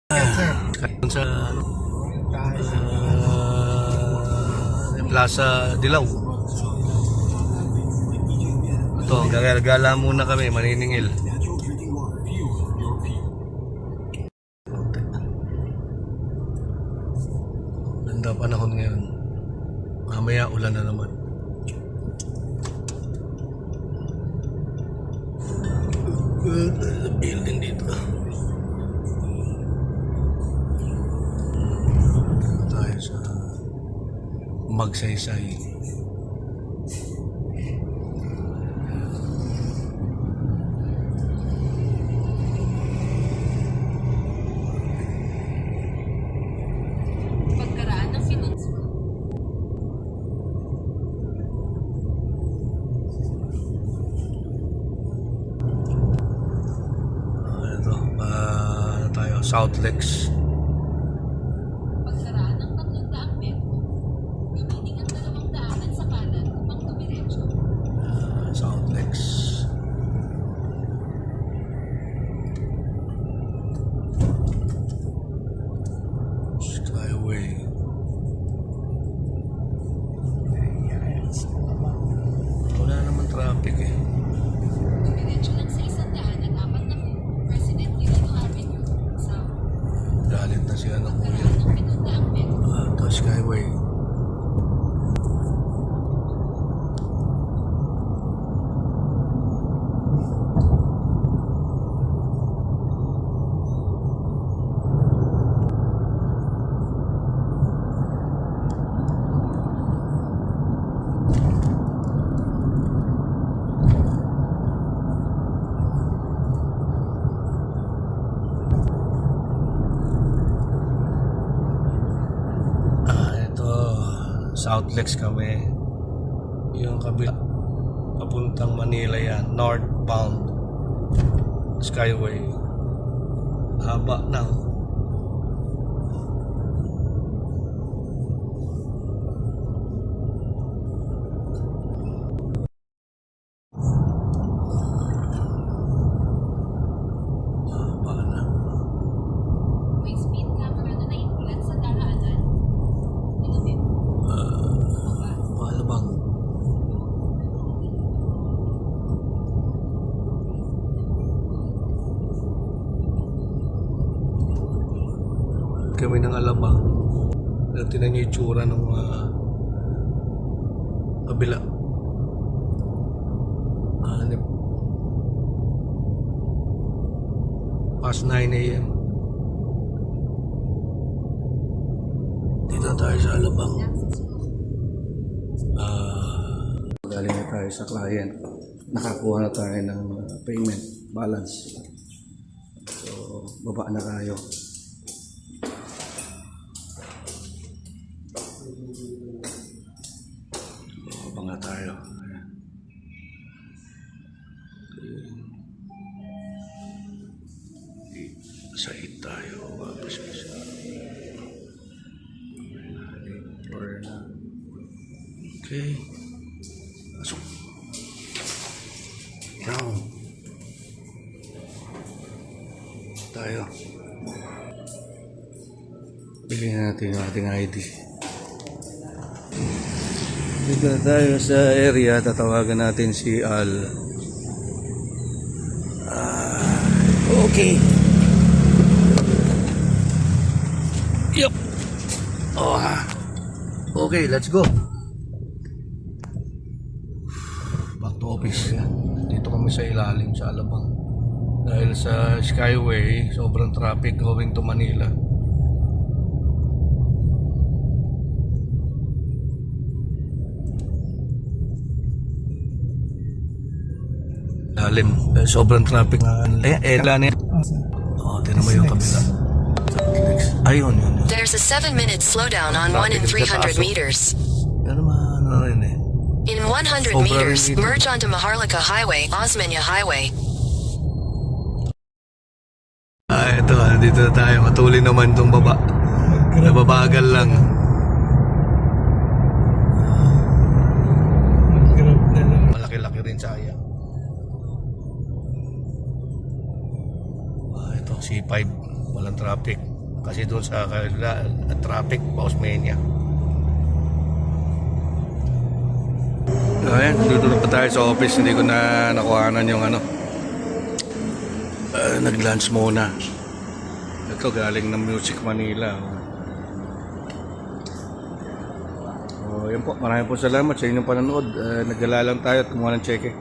Sa Plaza Dilaw. Ito, gagala muna kami, maniningil. Ganda panahon ngayon. Mamaya ulan na naman. Building dito. Tayo sa Magsaysay. Pagkaraan ng Finance. Ito, tayo, South Lakes. Pagkaraan ng 300 metro, gamitin ang 2 daanan sa kanan upang tumiretso. South Lakes. Skyway. Wala naman traffic eh. Tumiretso lang sa 104 President Quirino Avenue, South. Galit na si ano kuya. Pagkaraan ng 700 metro, Ito, Skyway. Ito, South Lakes kami. Yung kabila, papuntang Manila yan, northbound Skyway. Haba na. Haba na. may speed camera na naiulat sa daraanan. Inumin. Malabang. Kami ng Alabang. Tinan niyo yung itsura ng kabila. Past 9 a.m. Dito tayo sa Alabang. Galing na tayo sa client. Nakakuha na tayo ng payment balance. So, baba na tayo. Baba na tayo. Ayan. Sa 8 tayo. Okay. Pasok. Now. Tayo. Bilhin natin yung ating ID. Dito na tayo sa area. Tatawagan natin si Al. Okay. Yup. Oh, okay, let's go. Back to office. Dito kami sa ilalim sa Alabang. Dahil sa Skyway, sobrang traffic going to Manila. Lalim. Sobrang traffic. Lalim. Oh, tinan mo yung kabila. Ayun, yun. There's a 7-minute slowdown on 1 in 300 meters. Pero ano rin eh. In 100 meters, merge onto Maharlika Highway, Osmeña Highway. Ito, dito na tayo. Matuloy naman itong baba. Nababagal lang. Malaki-laki rin sayang. Ito, C5. Walang traffic. Kasi doon sa traffic, Osmeña. Ayan, dito na pa tayo sa office. Hindi ko na nakuhanan yung nag-lunch muna. Ito galing ng Music Manila. Yan po, maraming po salamat sa inyong panonood. Nagdala lang tayo at kumuha ng cheque.